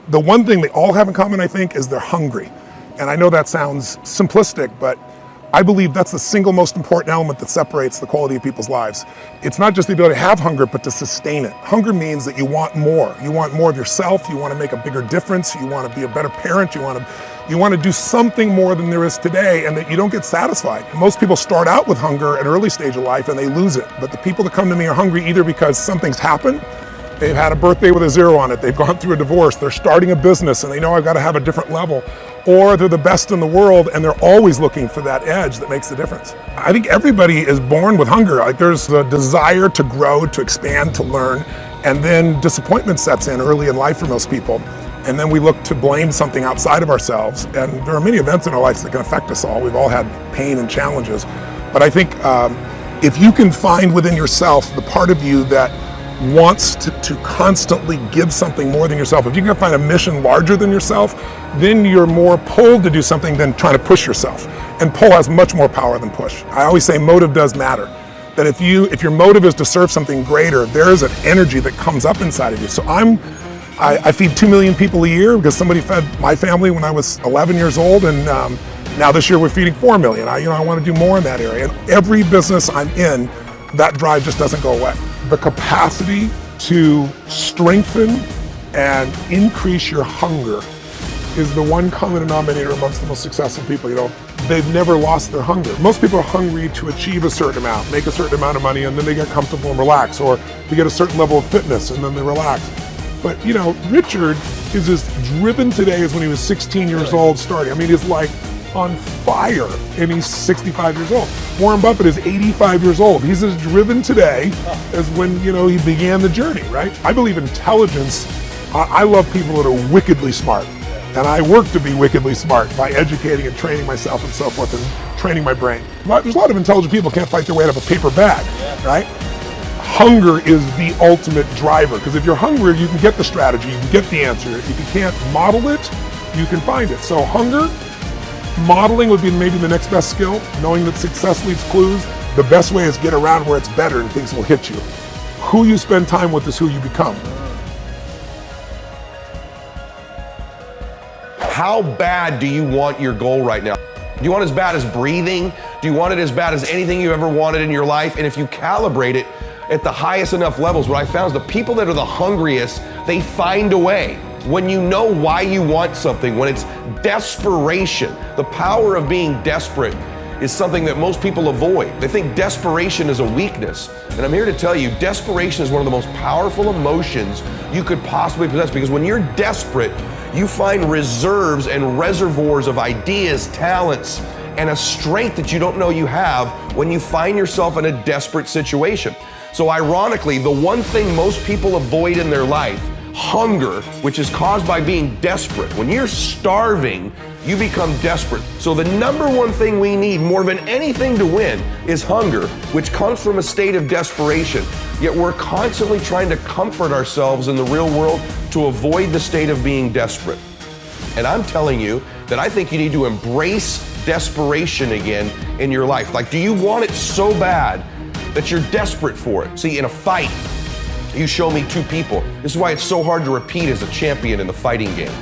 the one thing they all have in common, I think, is they're hungry. And I know that sounds simplistic, but I believe that's the single most important element that separates the quality of people's lives. It's not just the ability to have hunger, but to sustain it. Hunger means that you want more. You want more of yourself. You want to make a bigger difference. You want to be a better parent. You want to do something more than there is today, and that you don't get satisfied. Most people start out with hunger at an early stage of life and they lose it. But the people that come to me are hungry either because something's happened, they've had a birthday with a 0 on it, they've gone through a divorce, they're starting a business and they know I've got to have a different level, or they're the best in the world and they're always looking for that edge that makes the difference. I think everybody is born with hunger. Like, there's a desire to grow, to expand, to learn, and then disappointment sets in early in life for most people. And then we look to blame something outside of ourselves. And there are many events in our lives that can affect us all. We've all had pain and challenges. But I think if you can find within yourself the part of you that wants to constantly give something more than yourself, if you can find a mission larger than yourself, then you're more pulled to do something than trying to push yourself. And pull has much more power than push. I always say motive does matter. That if your motive is to serve something greater, there is an energy that comes up inside of you. So I feed 2 million people a year because somebody fed my family when I was 11 years old, and now this year we're feeding 4 million. I want to do more in that area. And every business I'm in, that drive just doesn't go away. The capacity to strengthen and increase your hunger is the one common denominator amongst the most successful people. They've never lost their hunger. Most people are hungry to achieve a certain amount, make a certain amount of money, and then they get comfortable and relax, or to get a certain level of fitness and then they relax. But Richard is as driven today as when he was 16 years old starting. He's like on fire, and he's 65 years old. Warren Buffett is 85 years old. He's as driven today as when he began the journey, right? I believe intelligence. I love people that are wickedly smart, and I work to be wickedly smart by educating and training myself and so forth, and training my brain. But there's a lot of intelligent people who can't fight their way out of a paper bag, right? Hunger is the ultimate driver, because if you're hungry, you can get the strategy, you can get the answer. If you can't model it, you can find it. So hunger, modeling would be maybe the next best skill. Knowing that success leaves clues. The best way is get around where it's better and things will hit you. Who you spend time with is who you become. How bad do you want your goal right now? Do you want it as bad as breathing? Do you want it as bad as anything you ever wanted in your life? And if you calibrate it at the highest enough levels, what I found is the people that are the hungriest, they find a way. When you know why you want something, when it's desperation, the power of being desperate is something that most people avoid. They think desperation is a weakness. And I'm here to tell you, desperation is one of the most powerful emotions you could possibly possess, because when you're desperate, you find reserves and reservoirs of ideas, talents, and a strength that you don't know you have when you find yourself in a desperate situation. So ironically, the one thing most people avoid in their life, hunger, which is caused by being desperate. When you're starving, you become desperate. So the number one thing we need more than anything to win is hunger, which comes from a state of desperation. Yet we're constantly trying to comfort ourselves in the real world to avoid the state of being desperate. And I'm telling you that I think you need to embrace desperation again in your life. Like, do you want it so bad that you're desperate for it? See, in a fight, you show me two people. This is why it's so hard to repeat as a champion in the fighting game.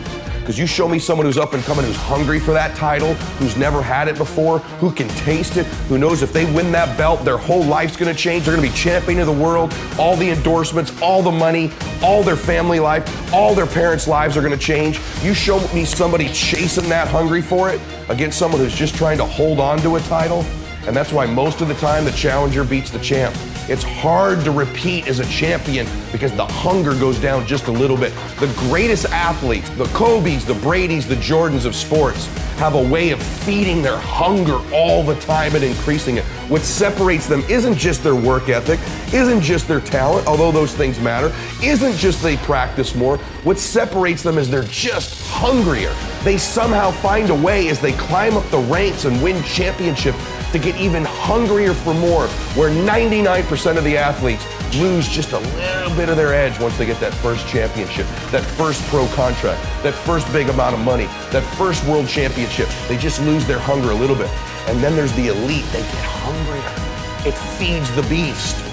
Because you show me someone who's up and coming, who's hungry for that title, who's never had it before, who can taste it, who knows if they win that belt, their whole life's gonna change. They're gonna be champion of the world, all the endorsements, all the money, all their family life, all their parents' lives are gonna change. You show me somebody chasing that, hungry for it, against someone who's just trying to hold on to a title. And that's why most of the time the challenger beats the champ. It's hard to repeat as a champion because the hunger goes down just a little bit. The greatest athletes, the Kobes, the Bradys, the Jordans of sports, have a way of feeding their hunger all the time and increasing it. What separates them isn't just their work ethic, isn't just their talent, although those things matter, isn't just they practice more. What separates them is they're just hungrier. They somehow find a way as they climb up the ranks and win championships to get even hungrier for more, where 99% of the athletes lose just a little bit of their edge once they get that first championship, that first pro contract, that first big amount of money, that first world championship. They just lose their hunger a little bit. And then there's the elite. They get hungrier. It feeds the beast.